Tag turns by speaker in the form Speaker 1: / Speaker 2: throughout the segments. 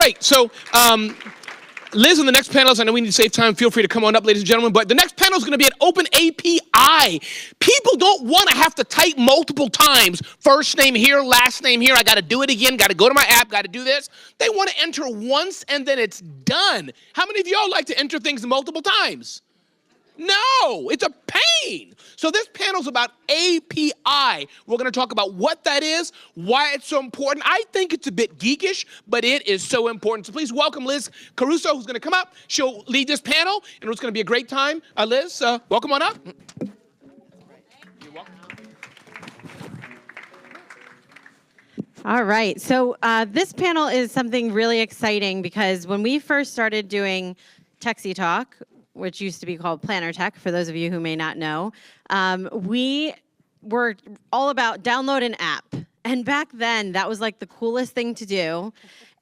Speaker 1: Great. So, Liz and the next panelist, I know we need to save time. Feel free to come on up, ladies and gentlemen. But the next panel is going to be an open API. People don't want to have to type multiple times. First name here, last name here. I got to do it again. Got to go to my app. Got to do this. They want to enter once and then it's done. How many of y'all like to enter things multiple times? No, it's a pain. So this panel's about API. We're going to talk about what that is, why it's so important. I think it's a bit geekish, but it is so important. So please welcome Liz Caruso, who's going to come up. She'll lead this panel, and it's going to be a great time. Liz, welcome on up. You're welcome.
Speaker 2: All right, so this panel is something really exciting because when we first started doing Techsy Talk, which used to be called Planner Tech, for those of you who may not know, we were all about download an app. And back then, that was like the coolest thing to do,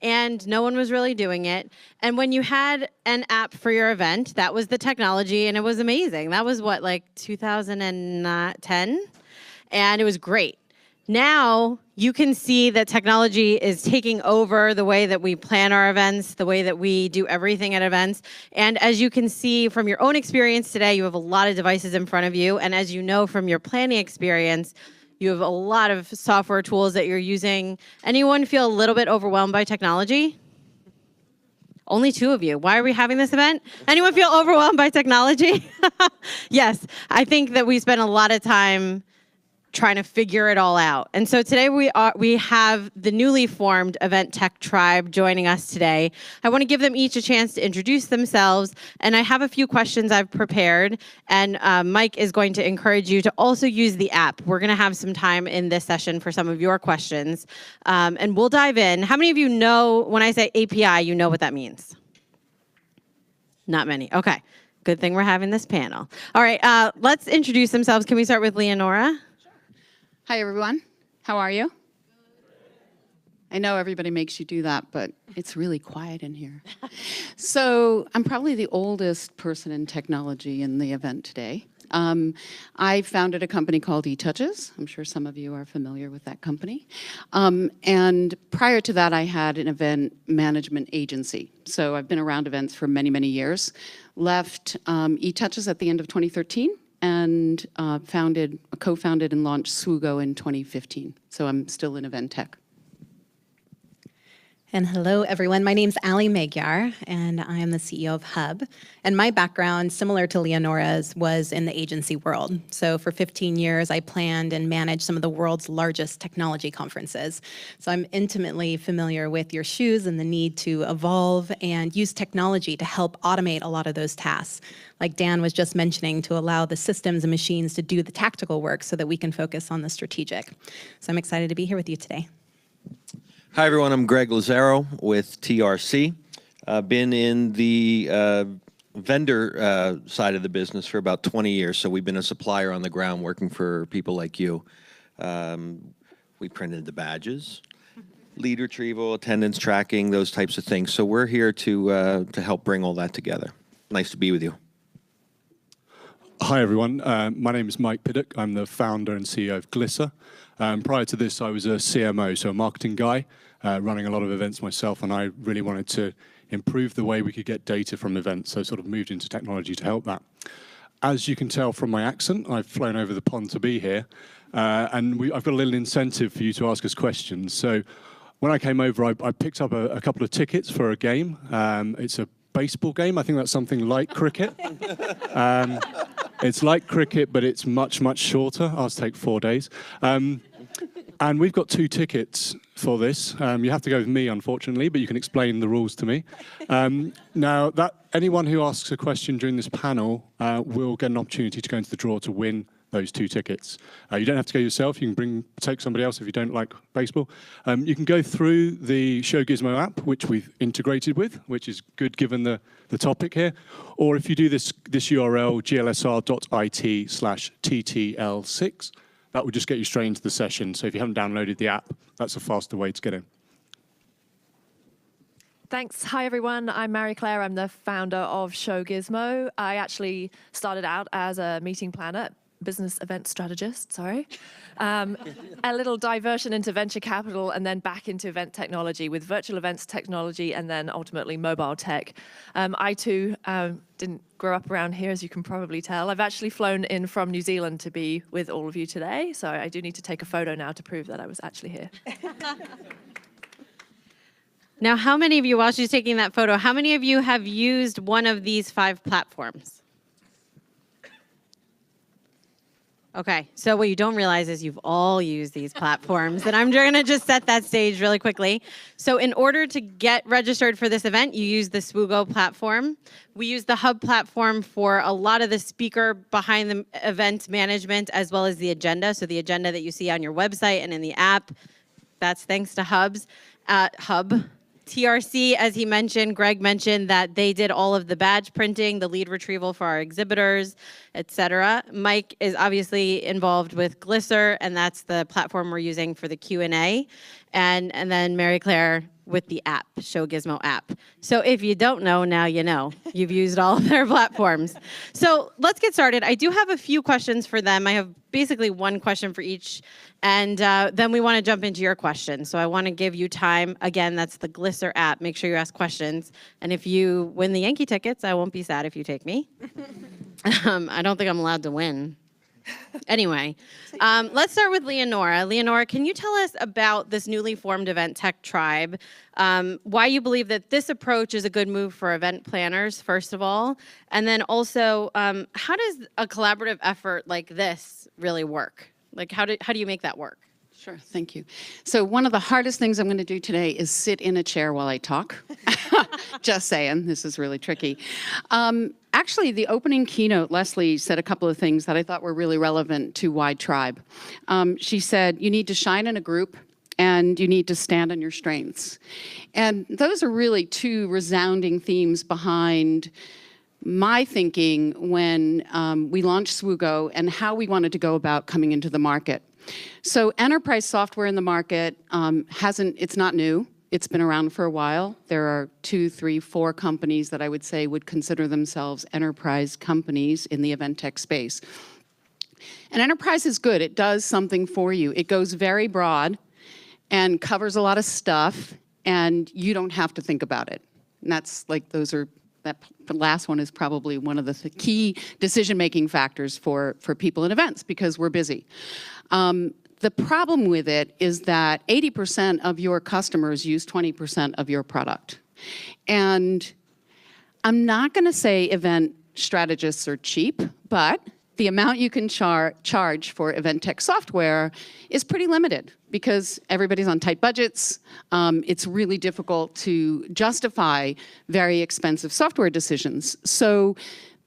Speaker 2: and no one was really doing it. And when you had an app for your event, that was the technology, and it was amazing. That was what, like 2010? And it was great. Now, you can see that technology is taking over the way that we plan our events, the way that we do everything at events. And as you can see from your own experience today, you have a lot of devices in front of you. And as you know from your planning experience, you have a lot of software tools that you're using. Anyone feel a little bit overwhelmed by technology? Only 2 of you. Why are we having this event? Anyone feel overwhelmed by technology? Yes, I think that we spend a lot of time trying to figure it all out. And so today we have the newly formed Event Tech Tribe joining us today. I want to give them each a chance to introduce themselves, and I have a few questions I've prepared, and Mike is going to encourage you to also use the app. We're going to have some time in this session for some of your questions, and we'll dive in. How many of you know, when I say API, you know what that means? Not many. Okay. Good thing we're having this panel. All right, let's introduce themselves. Can we start with Leonora?
Speaker 3: Hi, everyone. How are you? I know everybody makes you do that, but it's really quiet in here. So I'm probably the oldest person in technology in the event today. I founded a company called eTouches. I'm sure some of you are familiar with that company. And prior to that, I had an event management agency. So I've been around events for many, many years. Left eTouches at the end of 2013. And co-founded and launched Swoogo in 2015. So I'm still in event tech.
Speaker 4: And hello, everyone. My name's Ali Magyar, and I am the CEO of Hub. And my background, similar to Leonora's, was in the agency world. So for 15 years, I planned and managed some of the world's largest technology conferences. So I'm intimately familiar with your shoes and the need to evolve and use technology to help automate a lot of those tasks, like Dan was just mentioning, to allow the systems and machines to do the tactical work so that we can focus on the strategic. So I'm excited to be here with you today.
Speaker 5: Hi, everyone. I'm Greg Lazaro with TRC. Been in the vendor side of the business for about 20 years, so we've been a supplier on the ground working for people like you. We printed the badges, lead retrieval, attendance tracking, those types of things. So we're here to help bring all that together. Nice to be with you.
Speaker 6: Hi, everyone. My name is Mike Piddock. I'm the founder and CEO of Glisser. Prior to this, I was a CMO, so a marketing guy, running a lot of events myself, and I really wanted to improve the way we could get data from events, so sort of moved into technology to help that. As you can tell from my accent, I've flown over the pond to be here, and I've got a little incentive for you to ask us questions. So when I came over, I picked up a couple of tickets for a game. It's a baseball game. I think that's something like cricket. It's like cricket, but it's much, much shorter. Ours take 4 days. And we've got 2 tickets for this. You have to go with me, unfortunately, but you can explain the rules to me. Now, anyone who asks a question during this panel will get an opportunity to go into the draw to win those 2 tickets. You don't have to go yourself. You can take somebody else if you don't like baseball. You can go through the Show Gizmo app, which we've integrated with, which is good given the topic here. Or if you do this URL, glsr.it/TTL6, that will just get you straight into the session. So if you haven't downloaded the app, that's a faster way to get in.
Speaker 7: Thanks. Hi, everyone. I'm Mary Claire. I'm the founder of Show Gizmo. I actually started out as a meeting planner business event strategist, sorry. A little diversion into venture capital and then back into event technology with virtual events technology and then ultimately mobile tech. I too didn't grow up around here, as you can probably tell. I've actually flown in from New Zealand to be with all of you today, so I do need to take a photo now to prove that I was actually here.
Speaker 2: Now, how many of you, while she's taking that photo, how many of you have used one of these 5 platforms? Okay, so what you don't realize is you've all used these platforms, and I'm going to just set that stage really quickly. So in order to get registered for this event, you use the SWOGO platform. We use the Hub platform for a lot of the speaker behind the event management, as well as the agenda. So the agenda that you see on your website and in the app, that's thanks to Hub. TRC, as he mentioned, Greg mentioned that they did all of the badge printing, the lead retrieval for our exhibitors, etc. Mike is obviously involved with Glisser, and that's the platform we're using for the Q&A. And then Mary Claire with the app, Show Gizmo app. So if you don't know, now you know. You've used all of their platforms. So let's get started. I do have a few questions for them. I have basically one question for each, and then we want to jump into your questions. So I want to give you time. Again, that's the Glisser app. Make sure you ask questions. And if you win the Yankee tickets, I won't be sad if you take me. I don't think I'm allowed to win. Anyway, let's start with Leonora. Leonora, can you tell us about this newly formed Event Tech Tribe, why you believe that this approach is a good move for event planners, first of all, and then also, how does a collaborative effort like this really work? Like, how do you make that work?
Speaker 3: Sure, thank you. So one of the hardest things I'm going to do today is sit in a chair while I talk. Just saying, this is really tricky. Actually, the opening keynote, Leslie said a couple of things that I thought were really relevant to why Tribe. She said, you need to shine in a group and you need to stand on your strengths. And those are really 2 resounding themes behind my thinking when we launched SWOGO and how we wanted to go about coming into the market. So enterprise software in the market it's not new. It's been around for a while. There are 2, 3, 4 companies that I would say would consider themselves enterprise companies in the event tech space. And enterprise is good. It does something for you. It goes very broad and covers a lot of stuff, and you don't have to think about it. And that's like, that last one is probably one of the key decision-making factors for people in events because we're busy. The problem with it is that 80% of your customers use 20% of your product. And I'm not going to say event strategists are cheap, but the amount you can charge for event tech software is pretty limited because everybody's on tight budgets. It's really difficult to justify very expensive software decisions. So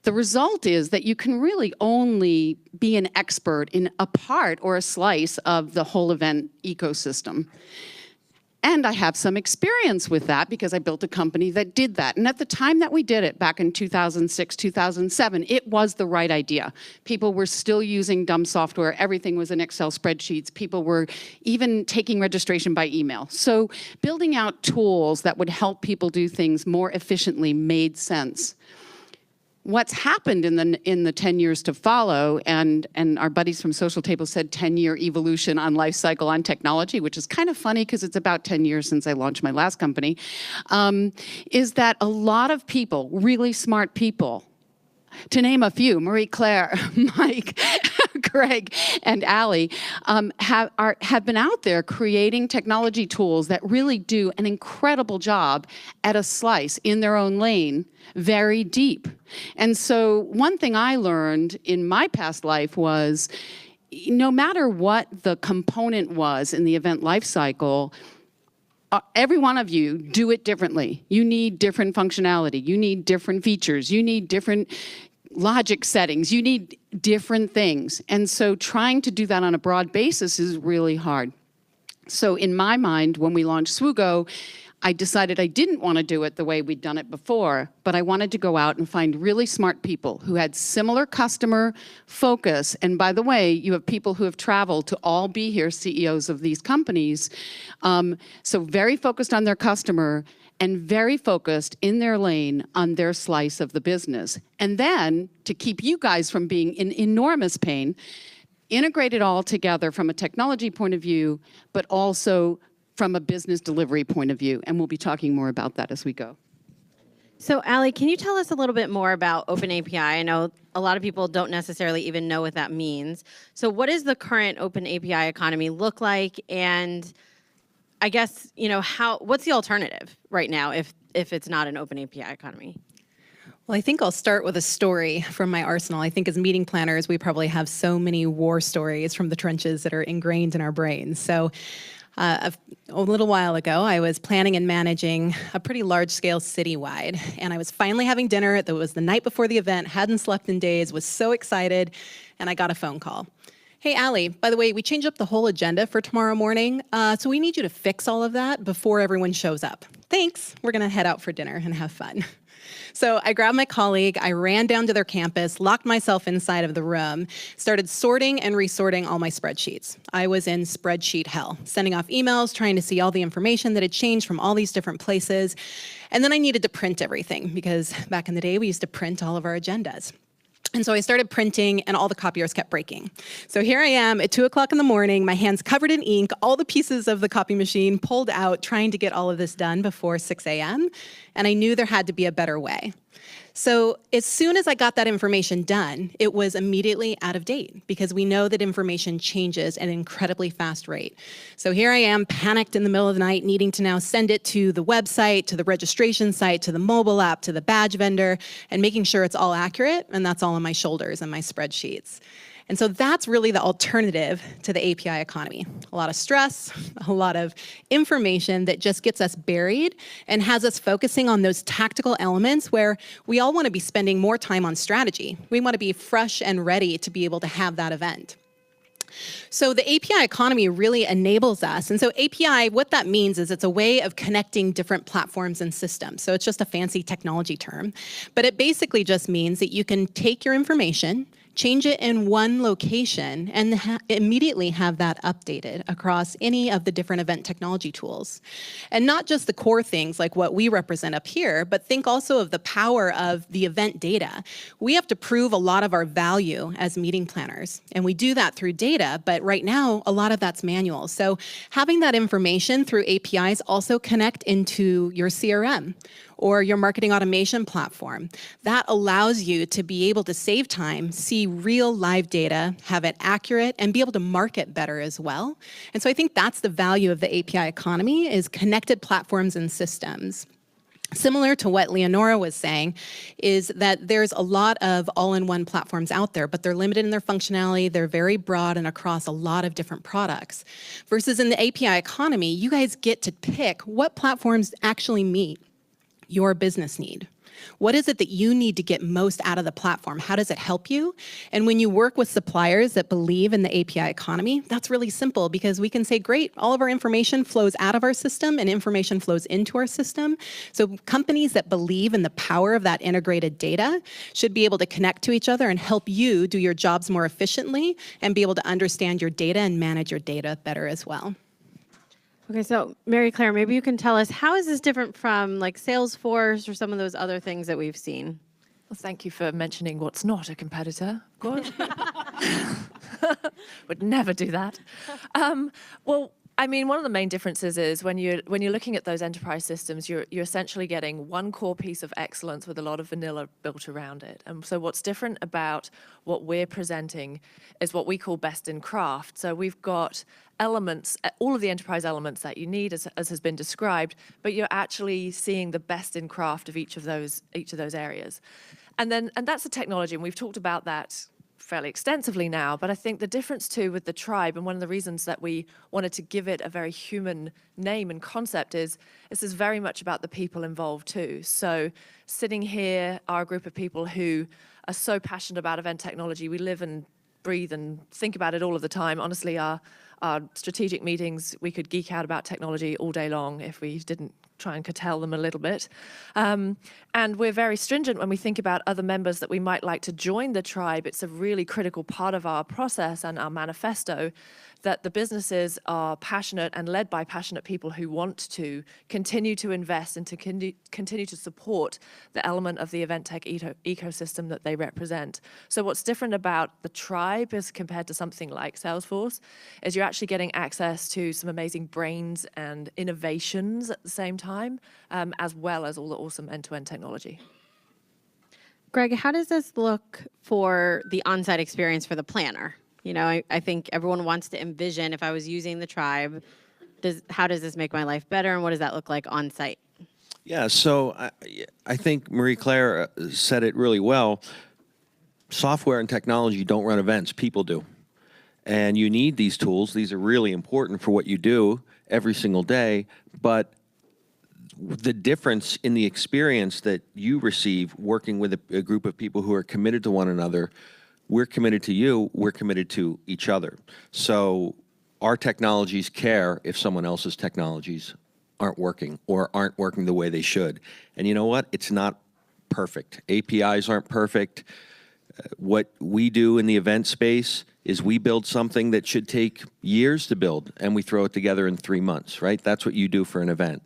Speaker 3: the result is that you can really only be an expert in a part or a slice of the whole event ecosystem. And I have some experience with that because I built a company that did that. And at the time that we did it, back in 2006, 2007, it was the right idea. People were still using dumb software. Everything was in Excel spreadsheets. People were even taking registration by email. So building out tools that would help people do things more efficiently made sense. What's happened in the 10 years to follow, and our buddies from Social Table said 10-year evolution on life cycle on technology, which is kind of funny because it's about 10 years since I launched my last company, is that a lot of people, really smart people, to name a few, Marie Claire, Mike, Greg, and Allie, have been out there creating technology tools that really do an incredible job at a slice in their own lane, very deep. And so one thing I learned in my past life was no matter what the component was in the event life cycle, every one of you do it differently. You need different functionality. You need different features. You need different logic settings. You need different things. And so trying to do that on a broad basis is really hard. So in my mind, when we launched SWOGO, I decided I didn't want to do it the way we'd done it before, but I wanted to go out and find really smart people who had similar customer focus. And by the way, you have people who have traveled to all be here, CEOs of these companies. So very focused on their customer and very focused in their lane on their slice of the business. And then, to keep you guys from being in enormous pain, integrate it all together from a technology point of view, but also from a business delivery point of view. And we'll be talking more about that as we go.
Speaker 2: So, Ali, can you tell us a little bit more about Open API? I know a lot of people don't necessarily even know what that means. So what does the current Open API economy look like? And I guess, what's the alternative right now if it's not an Open API economy?
Speaker 4: Well, I think I'll start with a story from my arsenal. I think as meeting planners, we probably have so many war stories from the trenches that are ingrained in our brains. So a little while ago, I was planning and managing a pretty large-scale citywide, and I was finally having dinner. It was the night before the event, hadn't slept in days, was so excited, and I got a phone call. Hey, Ali, by the way, we changed up the whole agenda for tomorrow morning, so we need you to fix all of that before everyone shows up. Thanks. We're going to head out for dinner and have fun. So I grabbed my colleague, I ran down to their campus, locked myself inside of the room, started sorting and resorting all my spreadsheets. I was in spreadsheet hell, sending off emails, trying to see all the information that had changed from all these different places. And then I needed to print everything because back in the day, we used to print all of our agendas. And so I started printing and all the copiers kept breaking. So here I am at 2 o'clock in the morning, my hands covered in ink, all the pieces of the copy machine pulled out, trying to get all of this done before 6 a.m. And I knew there had to be a better way. So as soon as I got that information done, it was immediately out of date because we know that information changes at an incredibly fast rate. So here I am, panicked in the middle of the night, needing to now send it to the website, to the registration site, to the mobile app, to the badge vendor, and making sure it's all accurate, and that's all on my shoulders and my spreadsheets. And so that's really the alternative to the API economy. A lot of stress, a lot of information that just gets us buried and has us focusing on those tactical elements where we all want to be spending more time on strategy. We want to be fresh and ready to be able to have that event. So the API economy really enables us. And so API, what that means is it's a way of connecting different platforms and systems. So it's just a fancy technology term. But it basically just means that you can take your information, change it in one location, and immediately have that updated across any of the different event technology tools. And not just the core things like what we represent up here, but think also of the power of the event data. We have to prove a lot of our value as meeting planners, and we do that through data, but right now, a lot of that's manual. So having that information through APIs also connect into your CRM or your marketing automation platform. That allows you to be able to save time, see real live data, have it accurate, and be able to market better as well. And so I think that's the value of the API economy, is connected platforms and systems. Similar to what Leonora was saying, is that there's a lot of all-in-one platforms out there, but they're limited in their functionality, they're very broad and across a lot of different products. Versus in the API economy, you guys get to pick what platforms actually meet your business need. What is it that you need to get most out of the platform? How does it help you? And when you work with suppliers that believe in the API economy, that's really simple because we can say, great, all of our information flows out of our system and information flows into our system. So companies that believe in the power of that integrated data should be able to connect to each other and help you do your jobs more efficiently and be able to understand your data and manage your data better as well.
Speaker 2: Okay, so Mary Claire, maybe you can tell us, how is this different from like Salesforce or some of those other things that we've seen?
Speaker 7: Well, thank you for mentioning what's not a competitor, of course. Would never do that. Well, I mean, one of the main differences is when you're looking at those enterprise systems, you're essentially getting one core piece of excellence with a lot of vanilla built around it. And so what's different about what we're presenting is what we call best in craft. So we've got elements, all of the enterprise elements that you need, as has been described, but you're actually seeing the best in craft of each of those areas. And that's the technology, and we've talked about that fairly extensively now, but I think the difference too with the tribe, and one of the reasons that we wanted to give it a very human name and concept is this is very much about the people involved too. So sitting here are a group of people who are so passionate about event technology. We live and breathe and think about it all of the time. Honestly, our strategic meetings, we could geek out about technology all day long if we didn't try and curtail them a little bit. And we're very stringent when we think about other members that we might like to join the tribe. It's a really critical part of our process and our manifesto that the businesses are passionate and led by passionate people who want to continue to invest and to continue to support the element of the event tech ecosystem that they represent. So what's different about the tribe as compared to something like Salesforce is you're actually getting access to some amazing brains and innovations at the same time, as well as all the awesome end-to-end technology.
Speaker 2: Greg, how does this look for the on-site experience for the planner? You know, I think everyone wants to envision, if I was using the tribe, how does this make my life better, and what does that look like on site?
Speaker 5: Yeah, so I think Marie-Claire said it really well. Software and technology don't run events, people do. And you need these tools. These are really important for what you do every single day, but the difference in the experience that you receive working with a group of people who are committed to one another, we're committed to you, we're committed to each other. So our technologies care if someone else's technologies aren't working or aren't working the way they should. And you know what? It's not perfect. APIs aren't perfect. What we do in the event space is we build something that should take years to build, and we throw it together in 3 months, right? That's what you do for an event.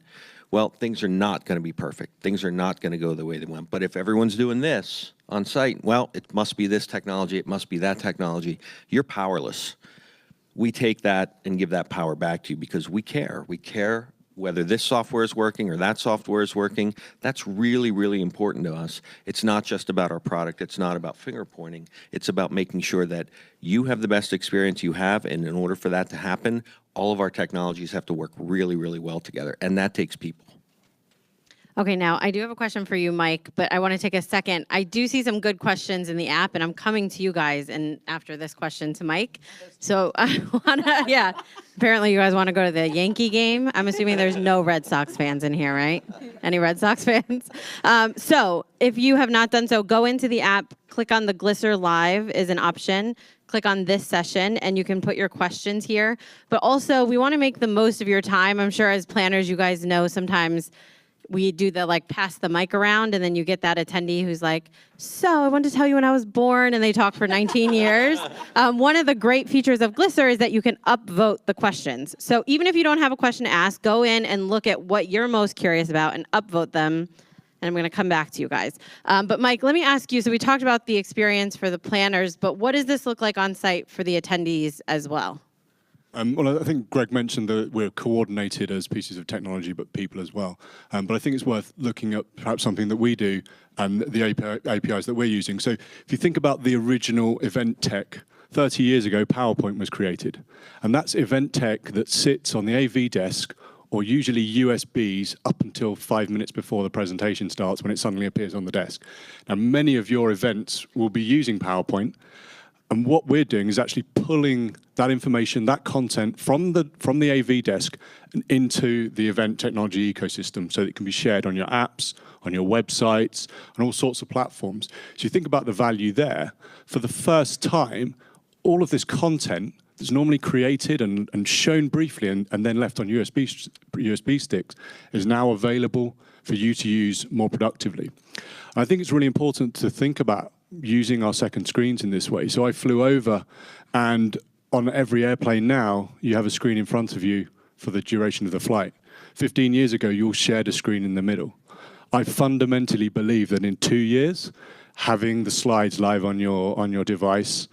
Speaker 5: Well, things are not going to be perfect. Things are not going to go the way they want. But if everyone's doing this on site, well, it must be this technology, it must be that technology. You're powerless. We take that and give that power back to you because we care. We care whether this software is working or that software is working. That's really, really important to us. It's not just about our product. It's not about finger pointing. It's about making sure that you have the best experience you have, and in order for that to happen, all of our technologies have to work really, really well together, and that takes people.
Speaker 2: Okay, now I do have a question for you, Mike, but I want to take a second. I do see some good questions in the app, and I'm coming to you guys and after this question to Mike. So I want to, yeah, apparently you guys want to go to the Yankee game. I'm assuming there's no Red Sox fans in here, right? Any Red Sox fans? So if you have not done so, go into the app, click on the Glisser Live is an option. Click on this session, and you can put your questions here. But also, we want to make the most of your time. I'm sure as planners, you guys know sometimes we do the like pass the mic around, and then you get that attendee who's like, so I wanted to tell you when I was born, and they talk for 19 years. One of the great features of Glisser is that you can upvote the questions. So even if you don't have a question to ask, go in and look at what you're most curious about and upvote them. And I'm going to come back to you guys. But Mike, let me ask you, so we talked about the experience for the planners, but what does this look like on site for the attendees as well?
Speaker 6: Well, I think Greg mentioned that we're coordinated as pieces of technology, but people as well. But I think it's worth looking at perhaps something that we do and the APIs that we're using. So if you think about the original event tech, 30 years ago, PowerPoint was created. And that's event tech that sits on the AV desk or usually USBs up until 5 minutes before the presentation starts when it suddenly appears on the desk. Now, many of your events will be using PowerPoint. And what we're doing is actually pulling that information, that content from the AV desk and into the event technology ecosystem so that it can be shared on your apps, on your websites, and all sorts of platforms. So you think about the value there. For the first time, all of this content that's normally created and shown briefly and then left on USB sticks is now available for you to use more productively. And I think it's really important to think about using our second screens in this way. So I flew over, and on every airplane now, you have a screen in front of you for the duration of the flight. 15 years ago, you all shared a screen in the middle. I fundamentally believe that in 2 years, having the slides live on your device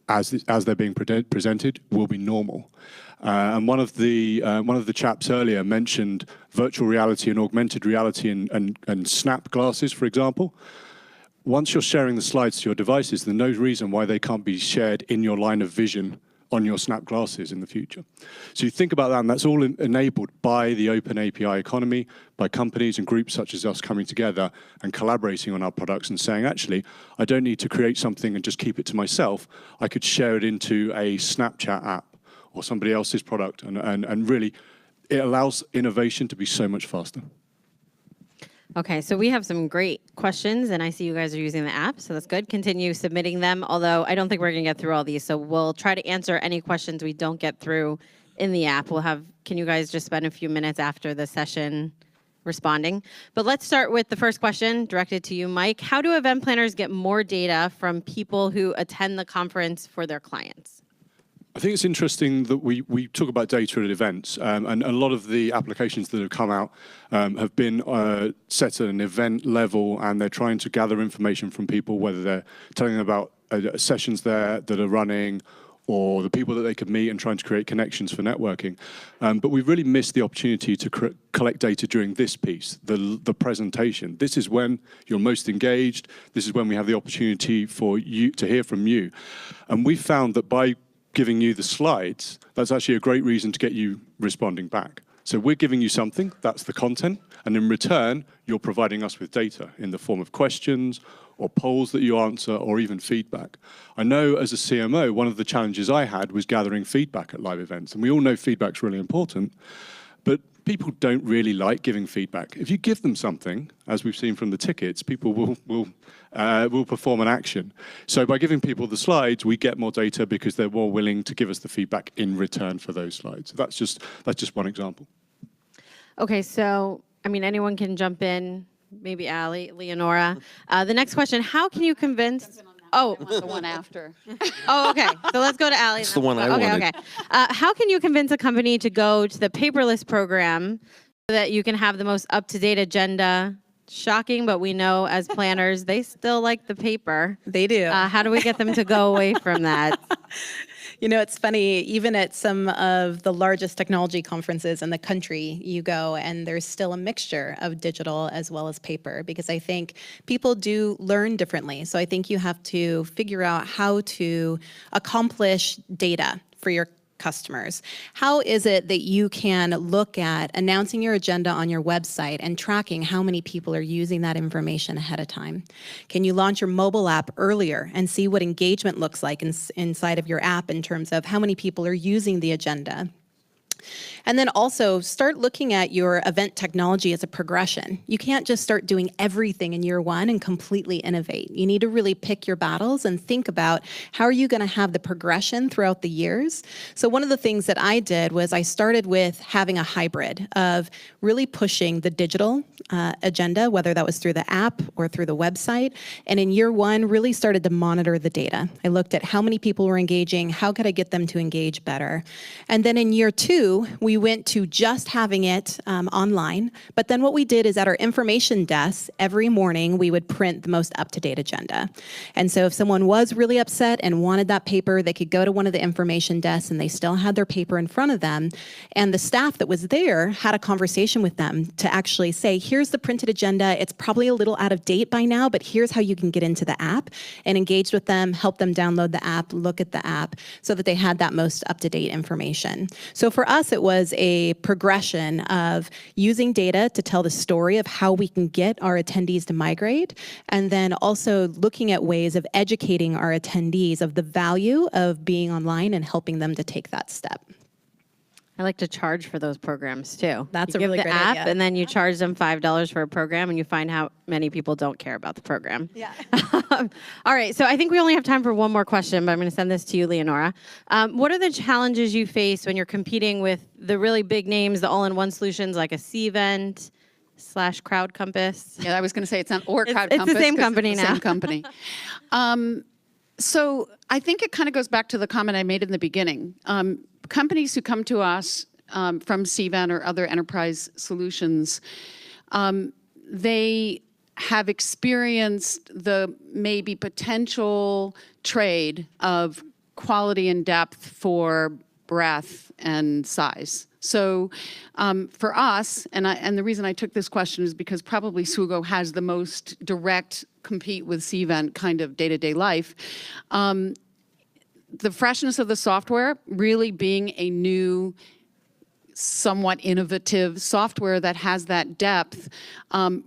Speaker 6: as they're being presented will be normal. And one of the chaps earlier mentioned virtual reality and augmented reality and snap glasses, for example. Once you're sharing the slides to your devices, there's no reason why they can't be shared in your line of vision on your snap glasses in the future. So you think about that, and that's all enabled by the open API economy, by companies and groups such as us coming together and collaborating on our products and saying, actually, I don't need to create something and just keep it to myself. I could share it into a Snapchat app or somebody else's product, and really, it allows innovation to be so much faster.
Speaker 2: Okay, so we have some great questions, and I see you guys are using the app, so that's good. Continue submitting them, although I don't think we're going to get through all these, so we'll try to answer any questions we don't get through in the app. Can you guys just spend a few minutes after the session responding. But let's start with the first question directed to you, Mike. How do event planners get more data from people who attend the conference for their clients?
Speaker 6: I think it's interesting that we talk about data at events, and a lot of the applications that have come out have been set at an event level, and they're trying to gather information from people, whether they're telling them about sessions there that are running, or the people that they could meet and trying to create connections for networking. But we've really missed the opportunity to collect data during this piece, the presentation. This is when you're most engaged. This is when we have the opportunity for you to hear from you. And we found that by giving you the slides, that's actually a great reason to get you responding back. So we're giving you something, that's the content, and in return, you're providing us with data in the form of questions or polls that you answer or even feedback. I know as a CMO, one of the challenges I had was gathering feedback at live events, and we all know feedback's really important, but people don't really like giving feedback. If you give them something, as we've seen from the tickets, people will perform an action. So by giving people the slides, we get more data because they're more willing to give us the feedback in return for those slides. So that's just one example.
Speaker 2: Okay, so, I mean, anyone can jump in, maybe Ali, Leonora. The next question, how can you convince... Oh,
Speaker 3: The one after.
Speaker 2: oh, okay. So let's go to Ali.
Speaker 5: That's the one I
Speaker 2: okay,
Speaker 5: wanted.
Speaker 2: Okay. How can you convince a company to go to the paperless program so that you can have the most up-to-date agenda? Shocking, but we know as planners, they still like the paper.
Speaker 4: They do.
Speaker 2: How do we get them to go away from that?
Speaker 4: You know, it's funny, even at some of the largest technology conferences in the country, you go and there's still a mixture of digital as well as paper, because I think people do learn differently. So I think you have to figure out how to accomplish data for your customers. How is it that you can look at announcing your agenda on your website and tracking how many people are using that information ahead of time? Can you launch your mobile app earlier and see what engagement looks like inside of your app in terms of how many people are using the agenda? And then also start looking at your event technology as a progression. You can't just start doing everything in year one and completely innovate. You need to really pick your battles and think about how are you going to have the progression throughout the years. So one of the things that I did was I started with having a hybrid of really pushing the digital agenda, whether that was through the app or through the website. And in year one, really started to monitor the data. I looked at how many people were engaging, how could I get them to engage better. And then in year two, we went to just having it online. But then what we did is at our information desk, every morning we would print the most up-to-date agenda. And so if someone was really upset and wanted that paper, they could go to one of the information desks and they still had their paper in front of them. And the staff that was there had a conversation with them to actually say, here's the printed agenda. It's probably a little out of date by now, but here's how you can get into the app and engage with them, help them download the app, look at the app so that they had that most up-to-date information. So for us, it was a progression of using data to tell the story of how we can get our attendees to migrate, and then also looking at ways of educating our attendees of the value of being online and helping them to take that step.
Speaker 2: I like to charge for those programs too.
Speaker 4: That's
Speaker 2: you
Speaker 4: a really
Speaker 2: give the
Speaker 4: great
Speaker 2: app,
Speaker 4: idea.
Speaker 2: and then you charge them $5 for a program, and you find how many people don't care about the program.
Speaker 4: Yeah.
Speaker 2: All right, so I think we only have time for one more question, but I'm going to send this to you, Leonora. What are the challenges you face when you're competing with the really big names, the all-in-one solutions like a Cvent / Crowd Compass?
Speaker 3: Yeah, I was going to say it's not or Crowd
Speaker 2: it's
Speaker 3: Compass.
Speaker 2: the same
Speaker 3: 'cause
Speaker 2: company
Speaker 3: it's the
Speaker 2: now.
Speaker 3: Same company. So I think it kind of goes back to the comment I made in the beginning. Companies who come to us from Cvent or other enterprise solutions, they have experienced the maybe potential trade of quality and depth for breadth and size. So for us, and the reason I took this question is because probably Sugo has the most direct compete with Cvent kind of day-to-day life. The freshness of the software really being a new, somewhat innovative software that has that depth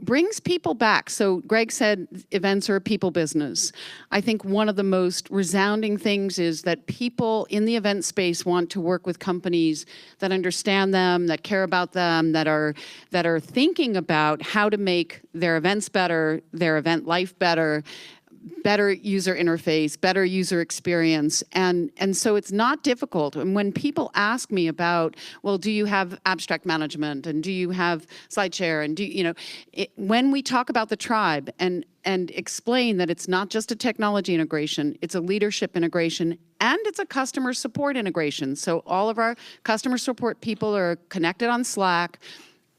Speaker 3: brings people back. So Greg said events are a people business. I think one of the most resounding things is that people in the event space want to work with companies that understand them, that care about them, that are thinking about how to make their events better, their event life better, better user interface, better user experience. And so it's not difficult. And when people ask me about, well, do you have abstract management and do you have SlideShare and when we talk about the tribe and explain that it's not just a technology integration, it's a leadership integration, and it's a customer support integration. So all of our customer support people are connected on Slack.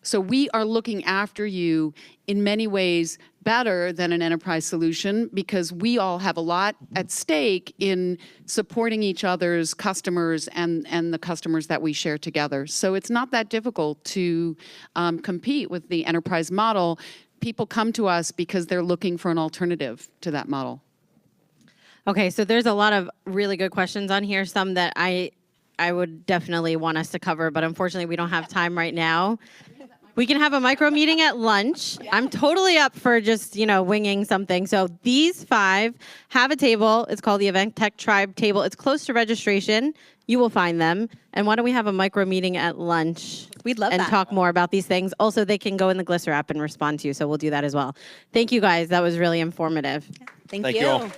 Speaker 3: So we are looking after you in many ways better than an enterprise solution because we all have a lot at stake in supporting each other's customers and the customers that we share together. So it's not that difficult to compete with the enterprise model. People come to us because they're looking for an alternative to that model.
Speaker 2: Okay, so there's a lot of really good questions on here, some that I would definitely want us to cover, but unfortunately we don't have time right now. We can have a micro meeting at lunch. I'm totally up for just, winging something. So these 5 have a table. It's called the Event Tech Tribe table. It's close to registration. You will find them. And why don't we have a micro meeting at lunch?
Speaker 4: We'd love
Speaker 2: and
Speaker 4: that.
Speaker 2: talk more about these things. Also, they can go in the Glisser app and respond to you, so we'll do that as well. Thank you, guys. That was really informative.
Speaker 4: Thank
Speaker 5: Thank you all.